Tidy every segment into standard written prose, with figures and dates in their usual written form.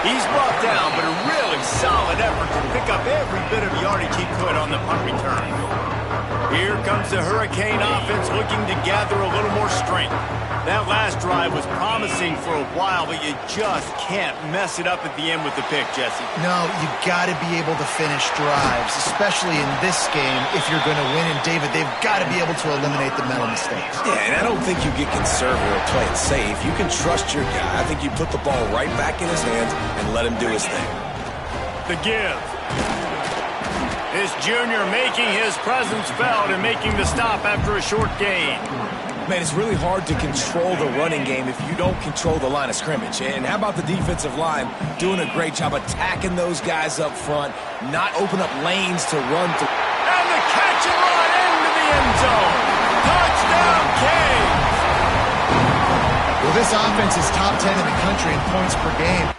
He's brought down, but a really solid effort to pick up every bit of yardage he could on the punt return. Here comes the Hurricane offense looking to gather a little more strength. That last drive was promising for a while, but you just can't mess it up at the end with the pick, Jesse. No, you got to be able to finish drives, especially in this game if you're going to win. And, David, they've got to be able to eliminate the mental mistakes. Yeah, and I don't think you get conservative or play it safe. You can trust your guy. I think you put the ball right back in his hands and let him do his thing. The give. This junior making his presence felt and making the stop after a short gain. Man, it's really hard to control the running game if you don't control the line of scrimmage. And how about the defensive line doing a great job attacking those guys up front, not open up lanes to run through. And the catch and run into the end zone. Touchdown, Canes! Well, this offense is top 10 in the country in points per game.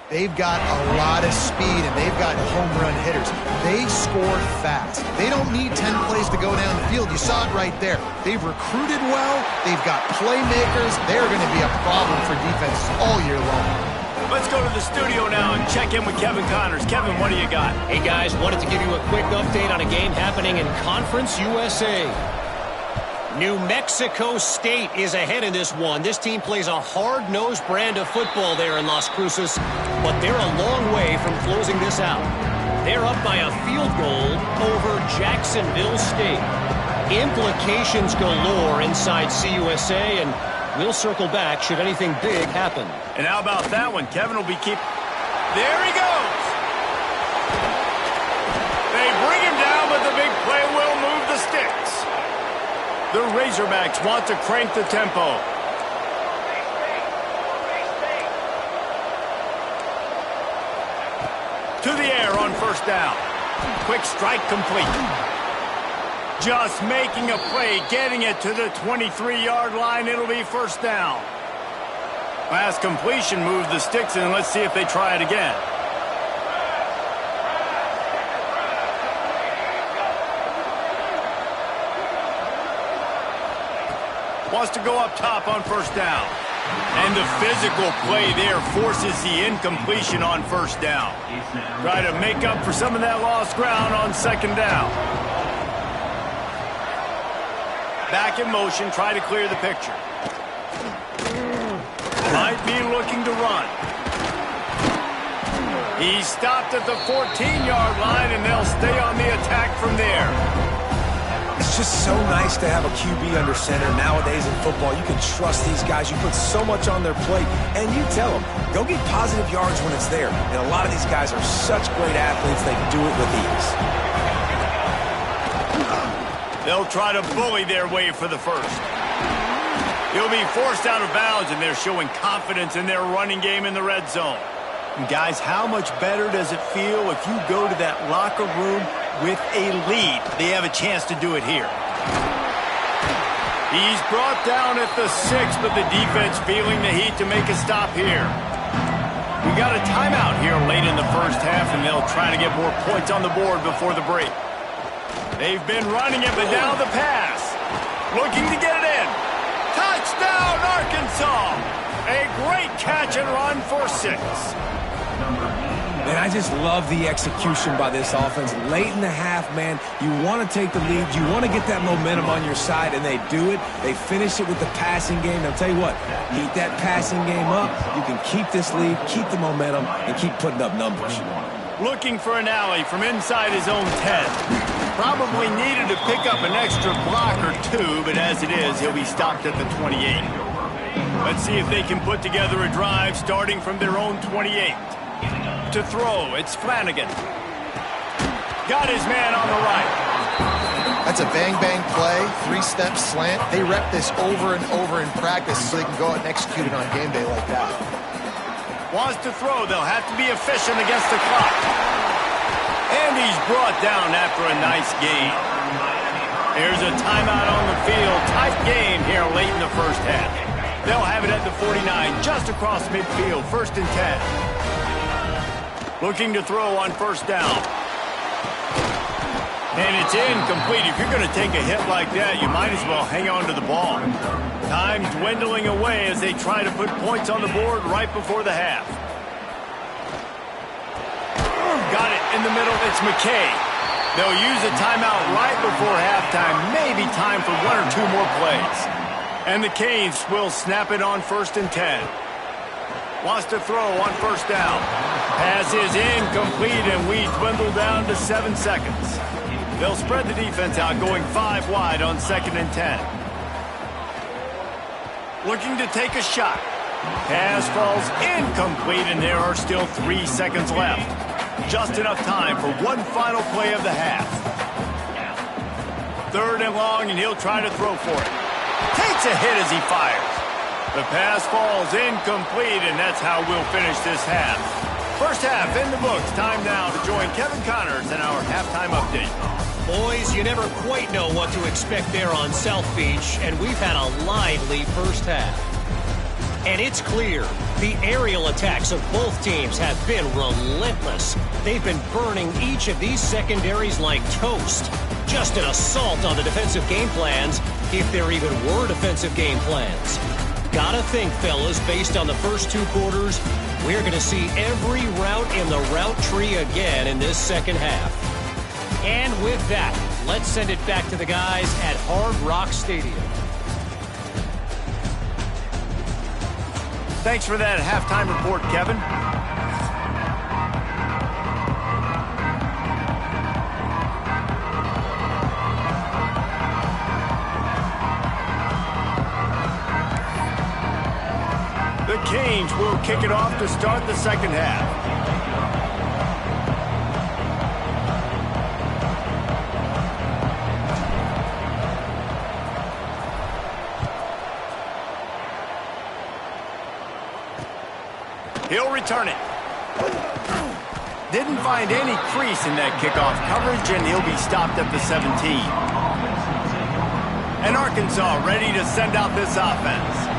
They've got a lot of speed, and they've got home run hitters. They score fast. They don't need 10 plays to go down the field. You saw it right there. They've recruited well. They've got playmakers. They're going to be a problem for defenses all year long. Let's go to the studio now and check in with Kevin Connors. Kevin, what do you got? Hey, guys, wanted to give you a quick update on a game happening in Conference USA. New Mexico State is ahead in this one. This team plays a hard-nosed brand of football there in Las Cruces, but they're a long way from closing this out. They're up by a field goal over Jacksonville State. Implications galore inside CUSA, and we'll circle back should anything big happen. And how about that one? Kevin will be There he goes! They bring him down, but the big play will move the sticks. The Razorbacks want to crank the tempo. To the air on first down. Quick strike complete. Just making a play, getting it to the 23-yard line. It'll be first down. Last completion moved the sticks in. Let's see if they try it again. Wants to go up top on first down. And the physical play there forces the incompletion on first down. Try to make up for some of that lost ground on second down. Back in motion, try to clear the picture. Might be looking to run. He stopped at the 14-yard line, and they'll stay on the attack from there. It's just so nice to have a QB under center. Nowadays in football, you can trust these guys. You put so much on their plate, and you tell them, go get positive yards when it's there. And a lot of these guys are such great athletes, they do it with ease. They'll try to bully their way for the first. He'll be forced out of bounds, and they're showing confidence in their running game in the red zone. And guys, how much better does it feel if you go to that locker room with a lead? They have a chance to do it here. He's brought down at the 6, but the defense feeling the heat to make a stop here. We got a timeout here late in the first half, and they'll try to get more points on the board before the break. They've been running it, but now the pass. Looking to get it in. Touchdown, Arkansas! A great catch and run for 6. And I just love the execution by this offense. Late in the half, man, you want to take the lead. You want to get that momentum on your side, and they do it. They finish it with the passing game. I'll tell you what, keep that passing game up. You can keep this lead, keep the momentum, and keep putting up numbers. Looking for an alley from inside his own 10. Probably needed to pick up an extra block or two, but as it is, he'll be stopped at the 28. Let's see if they can put together a drive starting from their own 28. To throw, it's Flanagan. Got his man on the right. That's a bang-bang play, three-step slant. They rep this over and over in practice so they can go out and execute it on game day like that. Wants to throw. They'll have to be efficient against the clock. And he's brought down after a nice gain. Here's a timeout on the field. Tight game here late in the first half. They'll have it at the 49, just across midfield, 1st and 10. Looking to throw on 1st down. And it's incomplete. If you're going to take a hit like that, you might as well hang on to the ball. Time dwindling away as they try to put points on the board right before the half. Got it in the middle. It's McKay. They'll use a timeout right before halftime. Maybe time for 1 or 2 more plays. And the Canes will snap it on 1st and 10. Wants to throw on 1st down. Pass is incomplete, and we dwindle down to 7 seconds. They'll spread the defense out, going 5 wide on 2nd and 10. Looking to take a shot. Pass falls incomplete, and there are still 3 seconds left. Just enough time for one final play of the half. 3rd and long, and he'll try to throw for it. Takes a hit as he fires. The pass falls incomplete, and that's how we'll finish this half. First half in the books. Time now to join Kevin Connors in our halftime update. Boys, you never quite know what to expect there on South Beach, and we've had a lively first half. And it's clear, the aerial attacks of both teams have been relentless. They've been burning each of these secondaries like toast. Just an assault on the defensive game plans, if there even were defensive game plans. Gotta think, fellas, based on the first 2 quarters, we're going to see every route in the route tree again in this second half. And with that, let's send it back to the guys at Hard Rock Stadium. Thanks for that halftime report, Kevin. The Canes will kick it off to start the second half. He'll return it. Didn't find any crease in that kickoff coverage, and he'll be stopped at the 17. And Arkansas ready to send out this offense.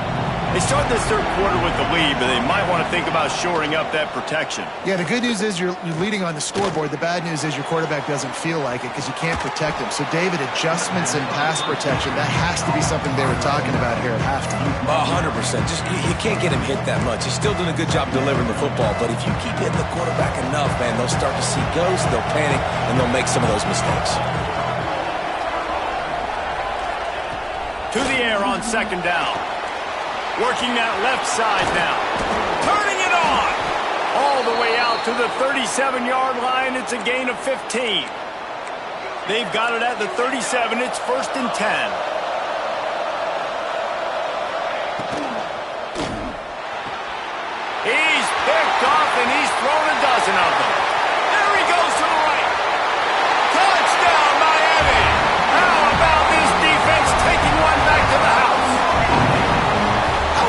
They start this third quarter with the lead, but they might want to think about shoring up that protection. Yeah, the good news is you're leading on the scoreboard. The bad news is your quarterback doesn't feel like it because you can't protect him. So, David, adjustments in pass protection, that has to be something they were talking about here at halftime. 100%. Just you can't get him hit that much. He's still doing a good job delivering the football, but if you keep hitting the quarterback enough, man, they'll start to see ghosts, they'll panic, and they'll make some of those mistakes. To the air on 2nd down. Working that left side now. Turning it on. All the way out to the 37-yard line. It's a gain of 15. They've got it at the 37. It's 1st and 10. He's picked off, and he's thrown a dozen of them. There he goes to the right. Touchdown, Miami. How about this defense taking one back to the house?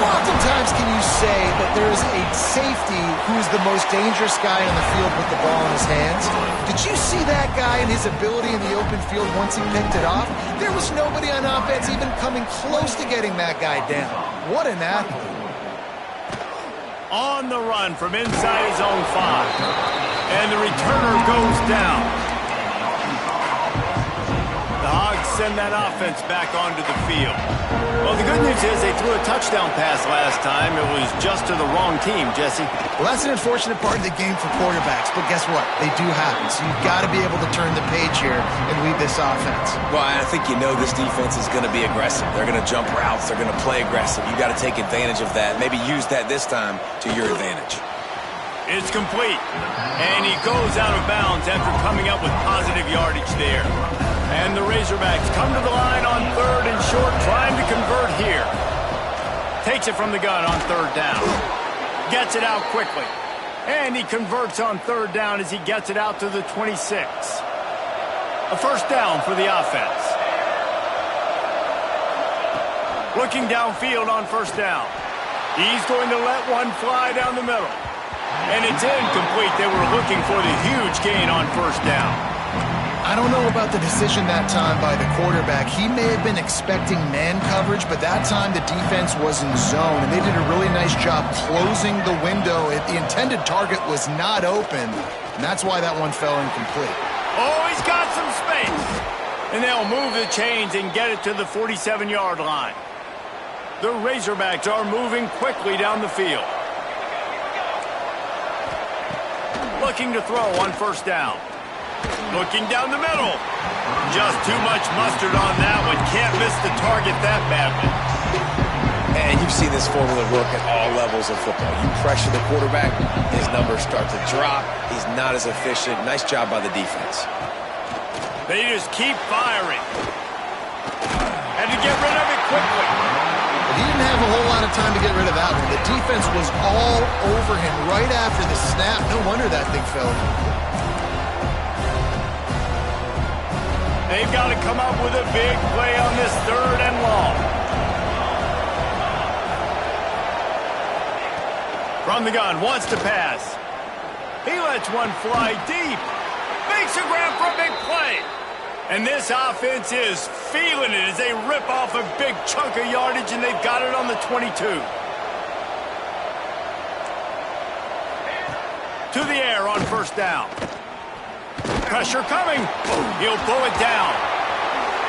Oftentimes can you say that there's a safety who's the most dangerous guy on the field with the ball in his hands? Did you see that guy and his ability in the open field once he picked it off? There was nobody on offense even coming close to getting that guy down. What an athlete. On the run from inside his own 5. And the returner goes down. The Hogs send that offense back onto the field. Well, the good news is they threw a touchdown pass last time. It was just to the wrong team, Jesse. Well, that's an unfortunate part of the game for quarterbacks, but guess what? They do happen, so you've got to be able to turn the page here and lead this offense. Well, I think you know this defense is going to be aggressive. They're going to jump routes. They're going to play aggressive. You've got to take advantage of that. Maybe use that this time to your advantage. It's complete, and he goes out of bounds after coming up with positive yardage there. And the Razorbacks come to the line on 3rd and short, trying to convert here. Takes it from the gun on 3rd down. Gets it out quickly. And he converts on 3rd down as he gets it out to the 26. A first down for the offense. Looking downfield on 1st down. He's going to let one fly down the middle. And it's incomplete. They were looking for the huge gain on 1st down. I don't know about the decision that time by the quarterback. He may have been expecting man coverage, but that time the defense was in zone, and they did a really nice job closing the window. The intended target was not open, and that's why that one fell incomplete. Oh, he's got some space. And they'll move the chains and get it to the 47-yard line. The Razorbacks are moving quickly down the field. Looking to throw on 1st down. Looking down the middle. Just too much mustard on that one. Can't miss the target that badly. And you've seen this formula work at all levels of football. You pressure the quarterback, his numbers start to drop. He's not as efficient. Nice job by the defense. They just keep firing. And to get rid of it quickly. He didn't have a whole lot of time to get rid of that one. The defense was all over him right after the snap. No wonder that thing fell. They've got to come up with a big play on this 3rd and long. From the gun, wants to pass. He lets one fly deep. Makes a grab for a big play. And this offense is feeling it as they rip off a big chunk of yardage, and they've got it on the 22. To the air on 1st down. Pressure coming. He'll pull it down.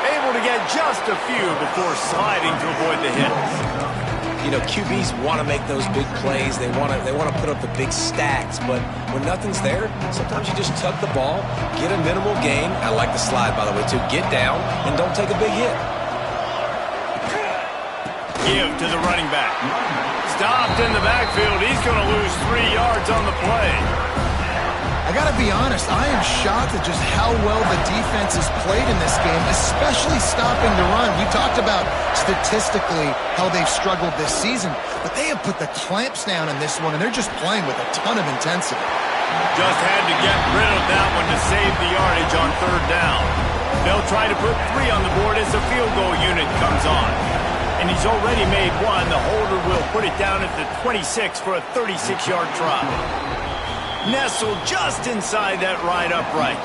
Able to get just a few before sliding to avoid the hits. You know, QBs want to make those big plays. They want to put up the big stacks. But when nothing's there, sometimes you just tuck the ball, get a minimal gain. I like the slide, by the way, too. Get down and don't take a big hit. Give to the running back. Stopped in the backfield. He's going to lose 3 yards on the play. I got to be honest, I am shocked at just how well the defense has played in this game, especially stopping the run. We talked about statistically how they've struggled this season, but they have put the clamps down in this one, and they're just playing with a ton of intensity. Just had to get rid of that one to save the yardage on 3rd down. They'll try to put 3 on the board as the field goal unit comes on. And he's already made 1. The holder will put it down at the 26 for a 36-yard try. Nestled just inside that right upright.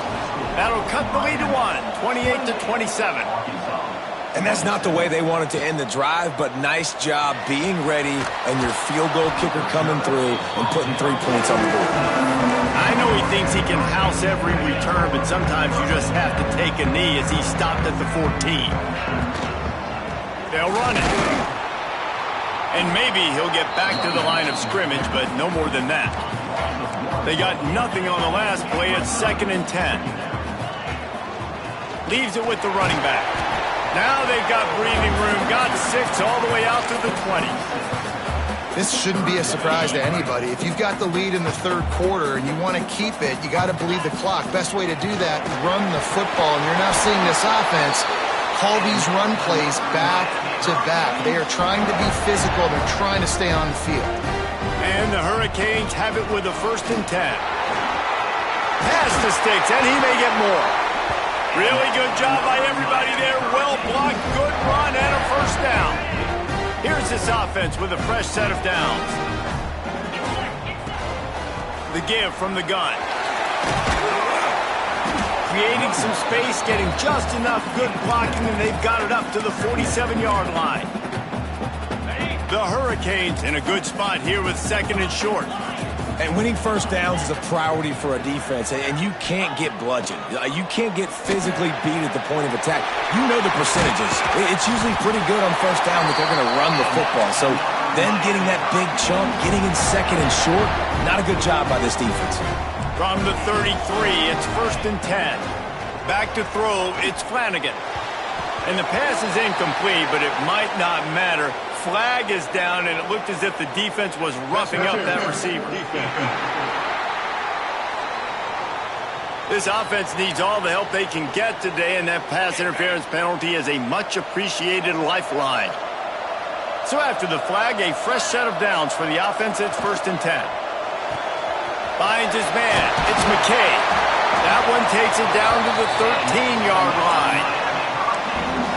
That'll cut the lead to 1, 28-27. And that's not the way they wanted to end the drive, but nice job being ready and your field goal kicker coming through and putting 3 points on the board. I know he thinks he can house every return, but sometimes you just have to take a knee as he stopped at the 14. They'll run it. And maybe he'll get back to the line of scrimmage, but no more than that. They got nothing on the last play at 2nd and 10. Leaves it with the running back. Now they've got breathing room. Got 6 all the way out to the 20. This shouldn't be a surprise to anybody. If you've got the lead in the 3rd quarter and you want to keep it, you got to bleed the clock. Best way to do that, run the football. And you're now seeing this offense call these run plays back to back. They are trying to be physical. They're trying to stay on the field. And the Hurricanes have it with a 1st and 10. Pass to Sticks, and he may get more. Really good job by everybody there. Well blocked, good run, and a 1st down. Here's this offense with a fresh set of downs. The give from the gun. Creating some space, getting just enough good blocking, and they've got it up to the 47-yard line. The Hurricanes in a good spot here with 2nd and short. And winning first downs is a priority for a defense, and you can't get bludgeoned. You can't get physically beat at the point of attack. You know the percentages. It's usually pretty good on first down that they're going to run the football. So then getting that big chunk, getting in second and short, not a good job by this defense. From the 33, it's 1st and 10. Back to throw, it's Flanagan. And the pass is incomplete, but it might not matter. Flag is down, and it looked as if the defense was roughing up that receiver. This offense needs all the help they can get today, and that pass interference penalty is a much-appreciated lifeline. So after the flag, a fresh set of downs for the offense. It's 1st and 10. Finds his man. It's McKay. That one takes it down to the 13-yard line.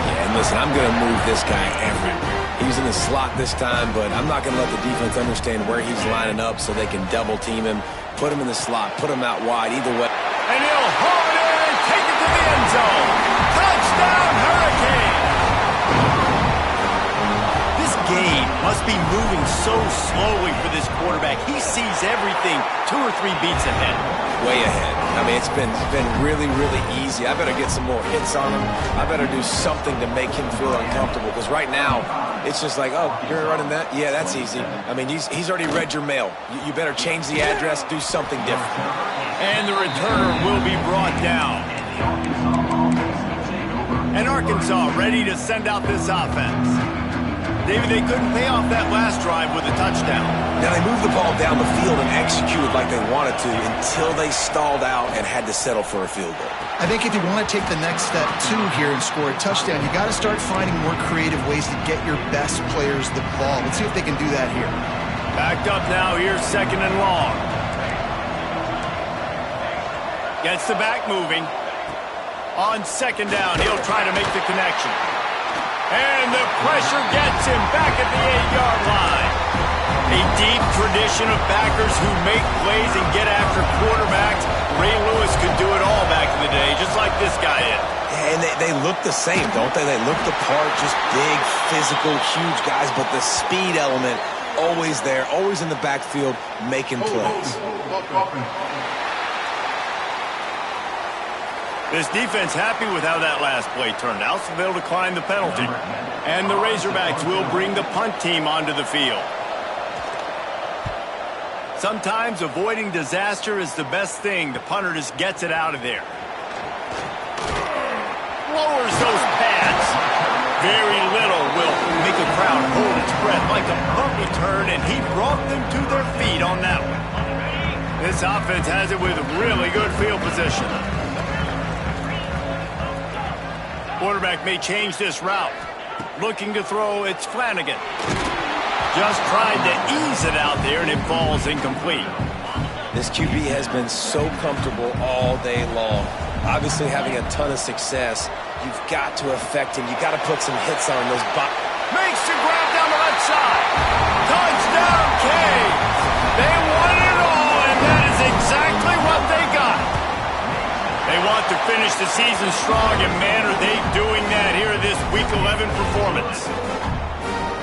Yeah, and listen, I'm going to move this guy everywhere. He's in the slot this time, but I'm not going to let the defense understand where he's lining up so they can double-team him, put him in the slot, put him out wide, either way. And he'll haul it in and take it to the end zone. Touchdown, Hurricane! This game must be moving so slowly for this quarterback. He sees everything 2 or 3 beats ahead. Way ahead. I mean, it's been really, really easy. I better get some more hits on him. I better do something to make him feel uncomfortable, because right now, it's just like, oh, you're running that? Yeah, that's easy. I mean, he's already read your mail. You better change the address, do something different. And the returner will be brought down. And Arkansas ready to send out this offense. David, they couldn't pay off that last drive with a touchdown. Now, they moved the ball down the field and executed like they wanted to until they stalled out and had to settle for a field goal. I think if you want to take the next step, too, here and score a touchdown, you got to start finding more creative ways to get your best players the ball. Let's see if they can do that here. Backed up now. Here's 2nd and long. Gets the back moving. On 2nd down, he'll try to make the connection. And the pressure gets him back at the 8-yard line. A deep tradition of backers who make plays and get after quarterbacks. Ray Lewis could do it all back in the day, just like this guy is. And they look the same, don't they? They look the part, just big, physical, huge guys, but the speed element always there, always in the backfield, making plays. This defense happy with how that last play turned out, so they'll decline the penalty. And the Razorbacks will bring the punt team onto the field. Sometimes avoiding disaster is the best thing. The punter just gets it out of there. Lowers those pads. Very little will make a crowd hold its breath like a punt return, and he brought them to their feet on that one. This offense has it with really good field position. Quarterback may change this route. Looking to throw, it's Flanagan. Just tried to ease it out there, and it falls incomplete. This QB has been so comfortable all day long. Obviously having a ton of success. You've got to affect him. You've got to put some hits on those. Makes the grab down the left side. Touchdown, Canes. They won it all, and that is exactly what they got. They want to finish the season strong, and man, are they doing that here in this Week 11 performance.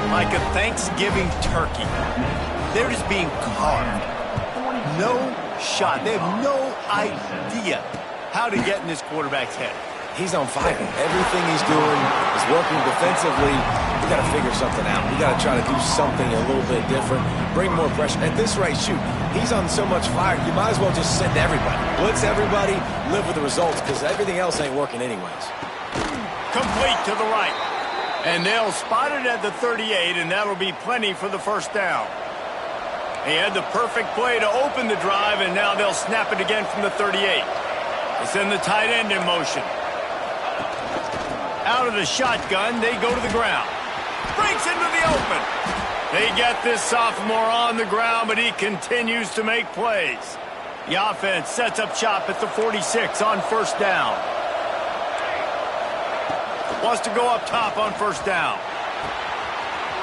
Like a Thanksgiving turkey. They're just being carved. No shot. They have no idea how to get in this quarterback's head. He's on fire. Everything he's doing is working defensively. We got to figure something out. We got to try to do something a little bit different. Bring more pressure. At this rate, shoot, he's on so much fire, you might as well just send everybody. Blitz everybody, live with the results, because everything else ain't working anyways. Complete to the right. And they'll spot it at the 38, and that'll be plenty for the 1st down. He had the perfect play to open the drive, and now they'll snap it again from the 38. They send the tight end in motion. Out of the shotgun, they go to the ground. Breaks into the open. They get this sophomore on the ground, but he continues to make plays. The offense sets up shop at the 46 on 1st down. Wants to go up top on 1st down.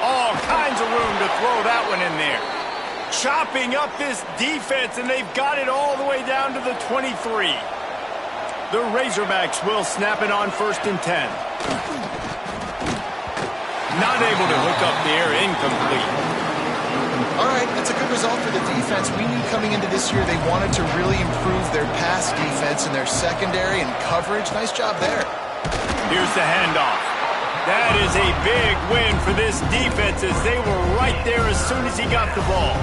All kinds of room to throw that one in there. Chopping up this defense, and they've got it all the way down to the 23. The Razorbacks will snap it on 1st and 10. Not able to hook up there, incomplete. All right, that's a good result for the defense. We knew coming into this year they wanted to really improve their pass defense and their secondary and coverage. Nice job there. Here's the handoff. That is a big win for this defense as they were right there as soon as he got the ball.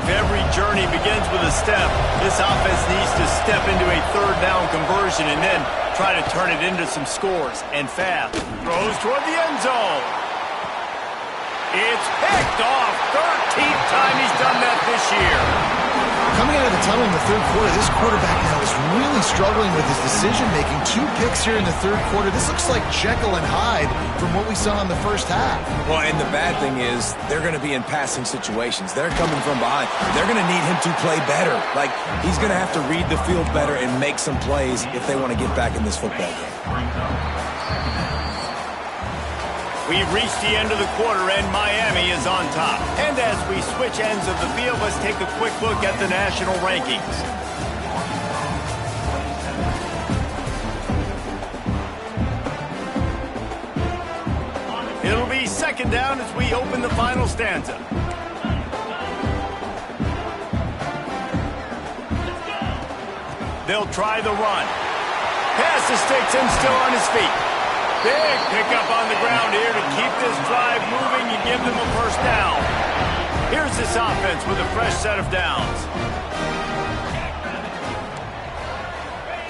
If every journey begins with a step, this offense needs to step into a third down conversion and then try to turn it into some scores. And fast. Throws toward the end zone. It's picked off. 13th time he's done that this year. Coming out of the tunnel in the third quarter, this quarterback now is really struggling with his decision-making. 2 picks here in the third quarter. This looks like Jekyll and Hyde from what we saw in the first half. Well, and the bad thing is they're going to be in passing situations. They're coming from behind. They're going to need him to play better. Like, he's going to have to read the field better and make some plays if they want to get back in this football game. We've reached the end of the quarter, and Miami is on top. And as we switch ends of the field, let's take a quick look at the national rankings. It'll be second down as we open the final stanza. They'll try the run. Pass the sticks and still on his feet. Big pickup on the ground here to keep this drive moving and give them a first down. Here's this offense with a fresh set of downs.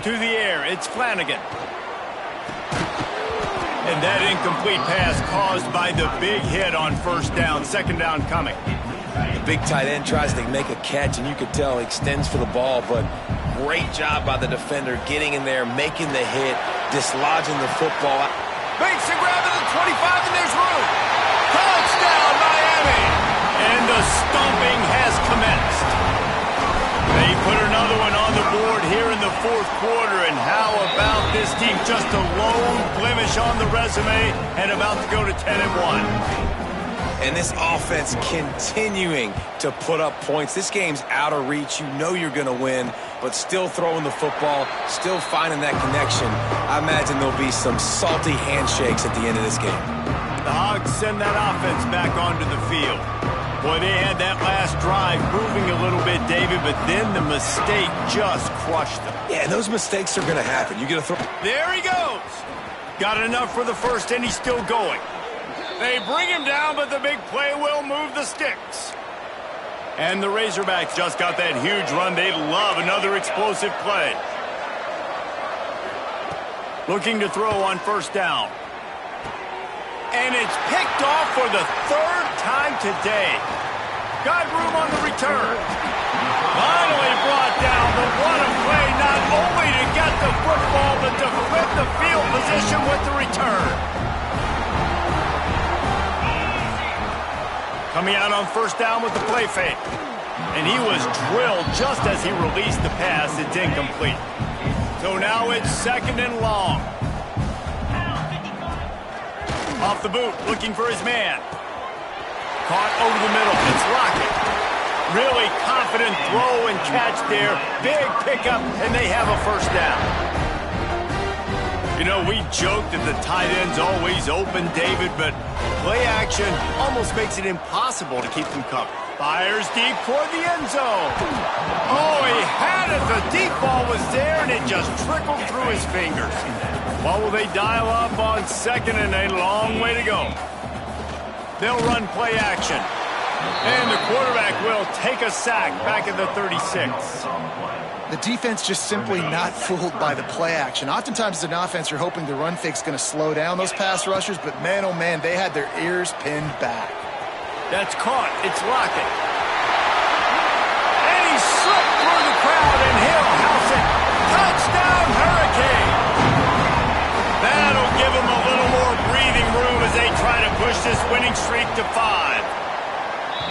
To the air, it's Flanagan. And that incomplete pass caused by the big hit on first down. Second down coming. The big tight end tries to make a catch, and you could tell he extends for the ball, but great job by the defender getting in there, making the hit, dislodging the football. Makes a grab at the 25, and there's room. Touchdown, Miami! And the stomping has commenced. They put another one on the board here in the fourth quarter, and how about this team? Just a lone blemish on the resume and about to go to 10-1. And this offense continuing to put up points. This game's out of reach. You know you're going to win, but still throwing the football, still finding that connection. I imagine there'll be some salty handshakes at the end of this game. The Hogs send that offense back onto the field. Boy, they had that last drive moving a little bit, David, but then the mistake just crushed them. Yeah, and those mistakes are going to happen. You get to throw. There he goes. Got enough for the first, and he's still going. They bring him down, but the big play will move the sticks. And the Razorbacks just got that huge run. They love another explosive play. Looking to throw on first down. And it's picked off for the third time today. Got room on the return. Finally brought down, but what a play, not only to get the football, but to flip the field position with the return. Coming out on first down with the play fake. And he was drilled just as he released the pass. It's incomplete. So now it's second and long. Off the boot, looking for his man. Caught over the middle. It's Lockett. Really confident throw and catch there. Big pickup, and they have a first down. You know, we joked that the tight end's always open, David, but play action almost makes it impossible to keep them covered. Fires deep toward the end zone. Oh, he had it. The deep ball was there, and it just trickled through his fingers. What will they dial up on second, and a long way to go? They'll run play action. And the quarterback will take a sack back at the 36. The defense just simply not fooled by the play action. Oftentimes as an offense, you're hoping the run fake's going to slow down those pass rushers, but man, oh man, they had their ears pinned back. That's caught. It's Lockett. And he slipped through the crowd, and he'll house it. Touchdown, Hurricane. That'll give him a little more breathing room as they try to push this winning streak to 5.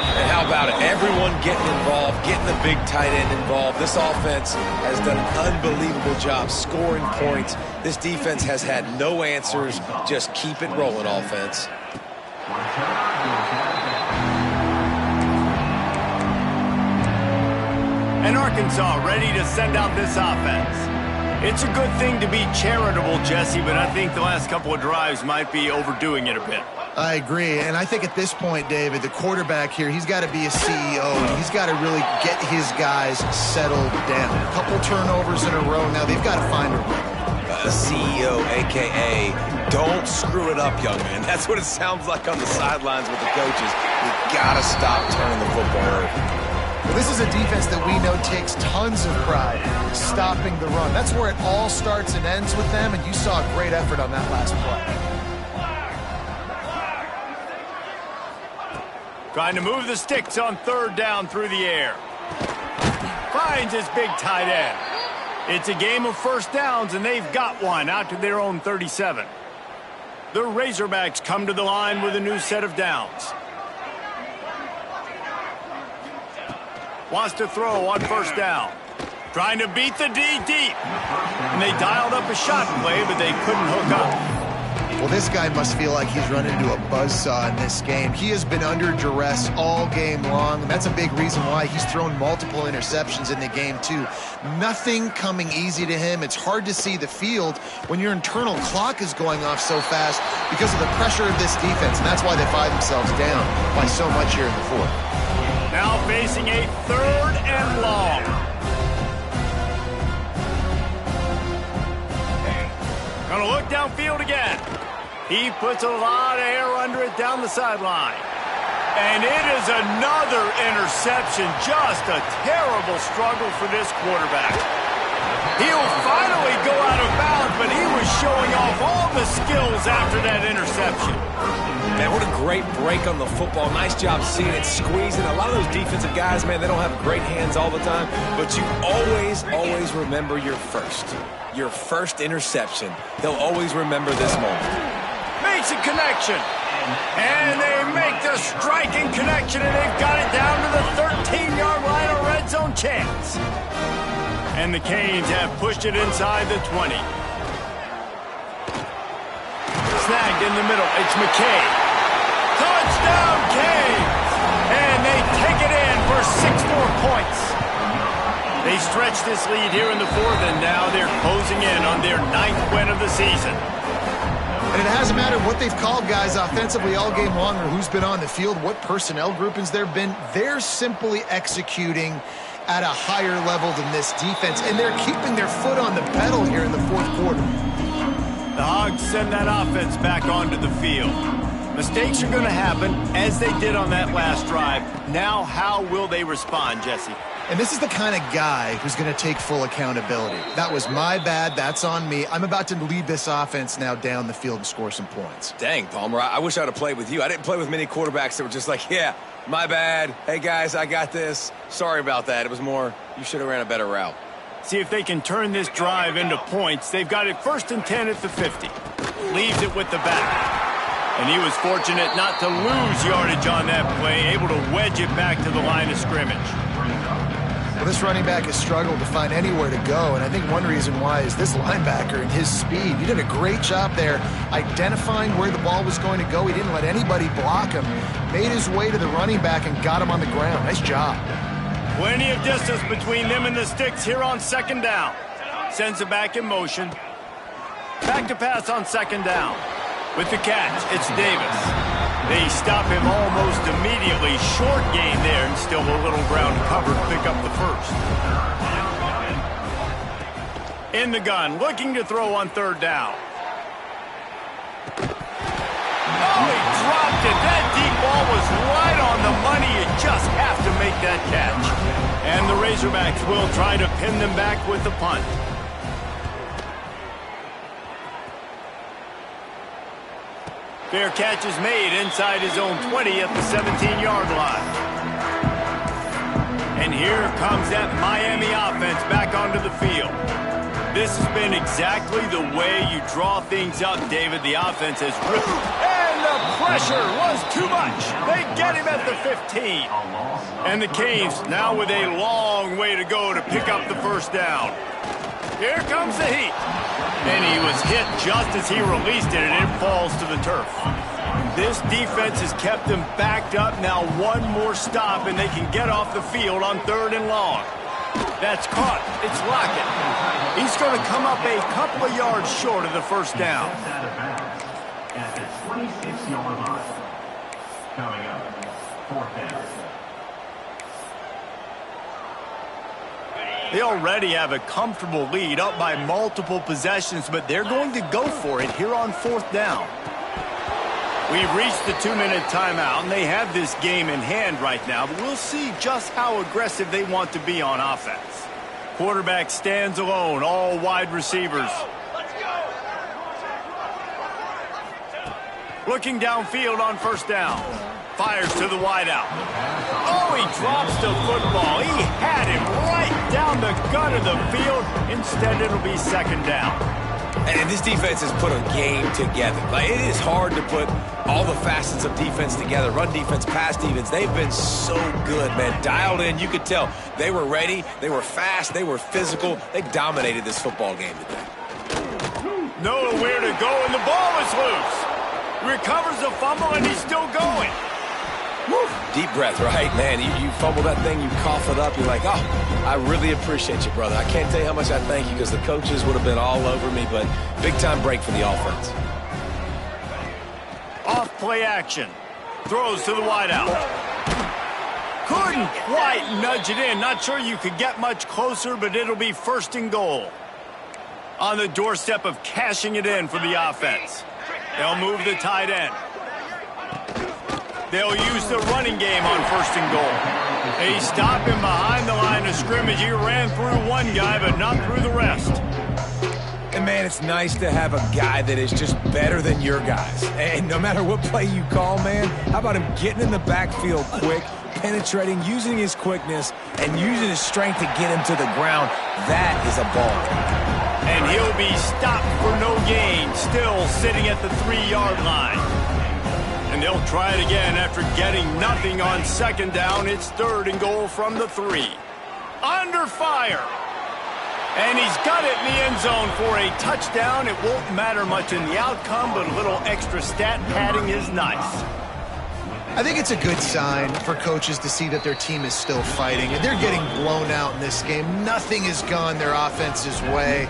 And how about it? Everyone getting involved, getting the big tight end involved. This offense has done an unbelievable job scoring points. This defense has had no answers. Just keep it rolling, offense. And Arkansas ready to send out this offense. It's a good thing to be charitable, Jesse, but I think the last couple of drives might be overdoing it a bit. I agree, and I think at this point, David, the quarterback here, he's got to be a CEO, and he's got to really get his guys settled down. A couple turnovers in a row now. They've got to find a rhythm. CEO, a.k.a. don't screw it up, young man. That's what it sounds like on the sidelines with the coaches. You got to stop turning the football over. Well, this is a defense that we know takes tons of pride in stopping the run. That's where it all starts and ends with them, and you saw a great effort on that last play. Trying to move the sticks on third down through the air. Finds his big tight end. It's a game of first downs, and they've got one out to their own 37. The Razorbacks come to the line with a new set of downs. Wants to throw on first down. Trying to beat the D deep. And they dialed up a shot play, but they couldn't hook up. Well, this guy must feel like he's run into a buzzsaw in this game. He has been under duress all game long, and that's a big reason why he's thrown multiple interceptions in the game, too. Nothing coming easy to him. It's hard to see the field when your internal clock is going off so fast because of the pressure of this defense, and that's why they find themselves down by so much here in the fourth. Now facing a third and long. Gonna look downfield again. He puts a lot of air under it down the sideline. And it is another interception. Just a terrible struggle for this quarterback. He'll finally go out of bounds, but he was showing off all the skills after that interception. Man, what a great break on the football. Nice job seeing it squeezing. A lot of those defensive guys, man, they don't have great hands all the time, but you always remember your first interception. They'll always remember this moment. Makes a connection. And they make the striking connection, and they've got it down to the 13-yard line, a red zone chance. And the Canes have pushed it inside the 20. Snagged in the middle. It's McKay. Touchdown, Canes! And they take it in for 6 more points. They stretch this lead here in the fourth, and now they're closing in on their 9th win of the season. And it hasn't mattered what they've called guys offensively all game long or who's been on the field, what personnel groupings there have been. They're simply executing at a higher level than this defense, and they're keeping their foot on the pedal here in the fourth quarter. The Hogs send that offense back onto the field. Mistakes are going to happen, as they did on that last drive. Now, how will they respond, Jesse? And this is the kind of guy who's going to take full accountability. That was my bad. That's on me. I'm about to lead this offense now down the field and score some points. Dang, Palmer, I wish I'd have played with you. I didn't play with many quarterbacks that were just like, yeah, my bad. Hey, guys, I got this. Sorry about that. It was more, you should have ran a better route. See if they can turn this drive into points. They've got it 1st and 10 at the 50. Leaves it with the back. And he was fortunate not to lose yardage on that play, able to wedge it back to the line of scrimmage. Well, this running back has struggled to find anywhere to go, and I think one reason why is this linebacker and his speed. He did a great job there identifying where the ball was going to go. He didn't let anybody block him. Made his way to the running back and got him on the ground. Nice job. Plenty of distance between them and the sticks here on 2nd down. Sends it back in motion. Back to pass on 2nd down. With the catch, it's Davis. They stop him almost immediately. Short gain there, and still a little ground covered to pick up the first. In the gun, looking to throw on 3rd down. Oh, he dropped it. That deep ball was right on the money. You just have to make that catch. And the Razorbacks will try to pin them back with the punt. Fair catch is made inside his own 20 at the 17-yard line. And here comes that Miami offense back onto the field. This has been exactly the way you draw things up, David. The offense has ripped. And the pressure was too much. They get him at the 15. And the Canes now with a long way to go to pick up the first down. Here comes the heat. And he was hit just as he released it, and it falls to the turf. This defense has kept them backed up. Now one more stop, and they can get off the field on 3rd and long. That's caught. It's Lockett. He's going to come up a couple of yards short of the first down. At the 26-yard line. Coming up, 4th down. They already have a comfortable lead up by multiple possessions, but they're going to go for it here on 4th down. We've reached the 2-minute timeout, and they have this game in hand right now, but we'll see just how aggressive they want to be on offense. Quarterback stands alone, all wide receivers. Looking downfield on 1st down. Fires to the wideout. Oh, he drops the football. He had it right down the gut of the field. Instead, it'll be 2nd down. And this defense has put a game together. Like, it is hard to put all the facets of defense together. Run defense, pass defense. They've been so good, man. Dialed in. You could tell they were ready. They were fast. They were physical. They dominated this football game today. Nowhere to go, and the ball is loose. Recovers the fumble, and he's still going. Woo. Deep breath, right? Man, you fumble that thing, you cough it up, you're like, oh, I really appreciate you, brother. I can't tell you how much I thank you because the coaches would have been all over me, but big-time break for the offense. Off play action. Throws to the wideout. Couldn't quite nudge it in. Not sure you could get much closer, but it'll be 1st and goal. On the doorstep of cashing it in for the offense. They'll move the tight end. They'll use the running game on 1st and goal. They stop him behind the line of scrimmage. He ran through one guy, but not through the rest. And, man, it's nice to have a guy that is just better than your guys. And no matter what play you call, man, how about him getting in the backfield quick, penetrating, using his quickness, and using his strength to get him to the ground. That is a ball. And he'll be stopped for no gain, still sitting at the 3-yard line. And they'll try it again after getting nothing on 2nd down. It's 3rd and goal from the 3. Under fire. And he's got it in the end zone for a touchdown. It won't matter much in the outcome, but a little extra stat padding is nice. I think it's a good sign for coaches to see that their team is still fighting. And they're getting blown out in this game. Nothing has gone their offense's way.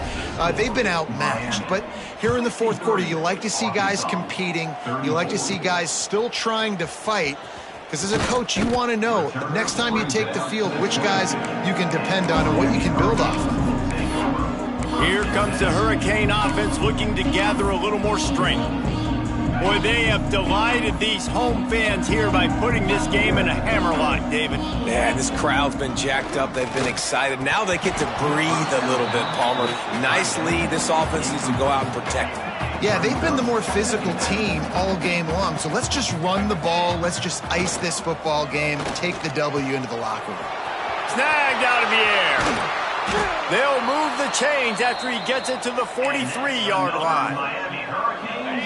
They've been outmatched. But here in the 4th quarter, you like to see guys competing. You like to see guys still trying to fight. Because as a coach, you want to know next time you take the field which guys you can depend on and what you can build off of. Here comes the Hurricane offense looking to gather a little more strength. Boy, they have delighted these home fans here by putting this game in a hammerlock, David. Man, this crowd's been jacked up. They've been excited. Now they get to breathe a little bit, Palmer. Nice lead. This offense needs to go out and protect them. Yeah, they've been the more physical team all game long. So let's just run the ball. Let's just ice this football game, take the W into the locker room. Snagged out of the air. They'll move the chains after he gets it to the 43-yard line.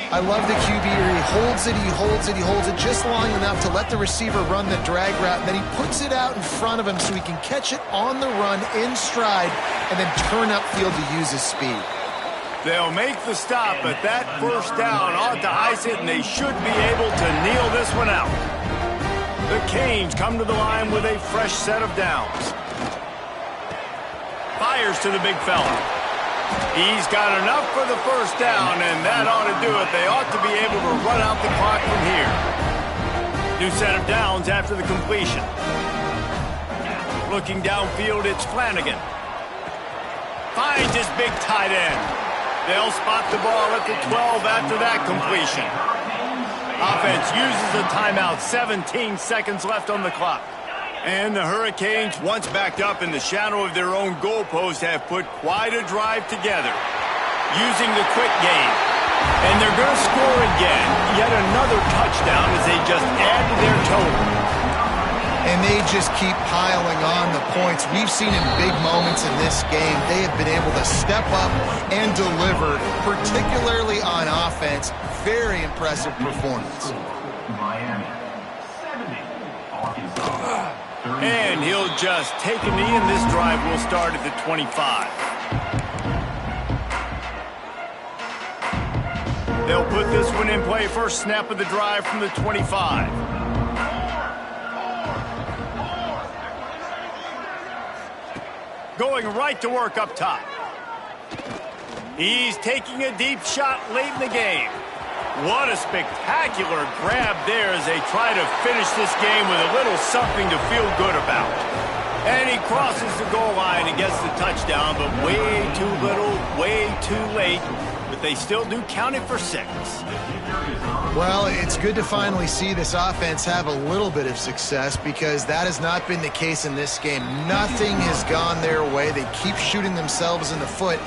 I love the QB here. He holds it, he holds it, he holds it just long enough to let the receiver run the drag route. Then he puts it out in front of him so he can catch it on the run in stride and then turn upfield to use his speed. They'll make the stop, but that 1st down ought to ice it, and they should be able to kneel this one out. The Canes come to the line with a fresh set of downs. Fires to the big fella. He's got enough for the 1st down, and that ought to do it. They ought to be able to run out the clock from here. New set of downs after the completion. Looking downfield, it's Flanagan. Finds his big tight end. They'll spot the ball at the 12 after that completion. Offense uses a timeout. 17 seconds left on the clock. And the Hurricanes, once backed up in the shadow of their own goalpost, have put quite a drive together, using the quick game. And they're going to score again. Yet another touchdown as they just add to their total. And they just keep piling on the points. We've seen in big moments in this game, they have been able to step up and deliver, particularly on offense. Very impressive performance. And he'll just take a knee, and this drive will start at the 25. They'll put this one in play. First snap of the drive from the 25. Going right to work up top. He's taking a deep shot late in the game. What a spectacular grab there as they try to finish this game with a little something to feel good about. And he crosses the goal line and gets the touchdown, but way too little, way too late. But they still do count it for 6. Well, it's good to finally see this offense have a little bit of success because that has not been the case in this game. Nothing has gone their way. They keep shooting themselves in the foot.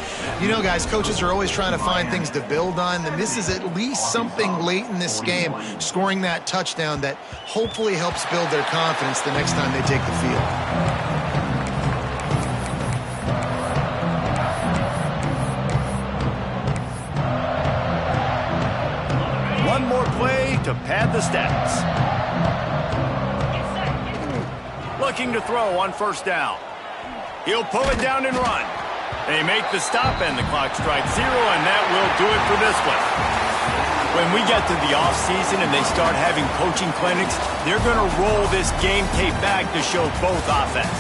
You know, guys, coaches are always trying to find things to build on, and this is at least something late in this game, scoring that touchdown that hopefully helps build their confidence the next time they take the field. One more play to pad the stats. Looking to throw on first down. He'll pull it down and run. They make the stop and the clock strikes 0, and that will do it for this one. When we get to the offseason and they start having coaching clinics, they're going to roll this game tape back to show both offense.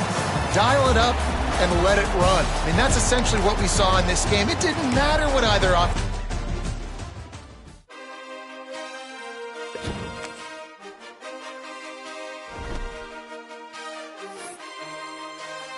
Dial it up and let it run. I mean, that's essentially what we saw in this game. It didn't matter what either offense